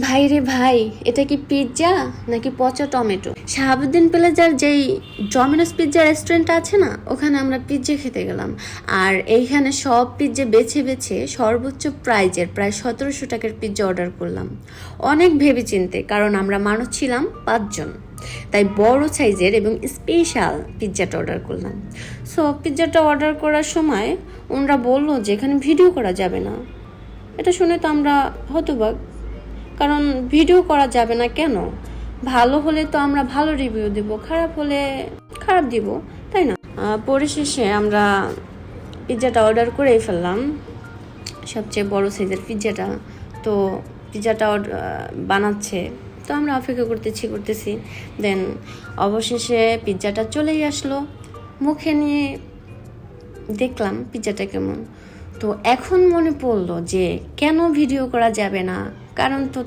ভাই রে ভাই, এটা কি পিৎজা নাকি পচা টমেটো? শাহাবুদ্দিন প্লাজার যেই ডমিনোস পিৎজা রেস্টুরেন্ট আছে না, ওখানে আমরা পিৎজা খেতে গেলাম। আর এইখানে সব পিৎজা বেছে বেছে সর্বোচ্চ প্রাইজের প্রায় 1700 টাকার পিৎজা অর্ডার করলাম। অনেক ভেবে চিনতে, কারণ আমরা মানুষ ছিলাম 5 জন, তাই বড় সাইজের এবং স্পেশাল পিৎজাটা অর্ডার করলাম। সো পিৎজাটা অর্ডার করার সময় ওনারা বললো যে এখানে ভিডিও করা যাবে না। এটা শুনে তো আমরা হতবাক, কারণ ভিডিও করা যাবে না কেন? ভালো হলে তো আমরা ভালো রিভিউ দেব, খারাপ হলে খারাপ দিব, তাই না? পরিশেষে আমরা পিৎজাটা অর্ডার করেই ফেললাম, সবচেয়ে বড় সাইজের পিৎজাটা। তো পিৎজাটা বানাচ্ছে, তো আমরা অপেক্ষা করতেছি। দেন অবশেষে পিৎজাটা চলেই আসলো। মুখে নিয়ে দেখলাম পিৎজাটা কেমন। তো এখন মনে পড়লো যে কেন ভিডিও করা যাবে না, কারণ তো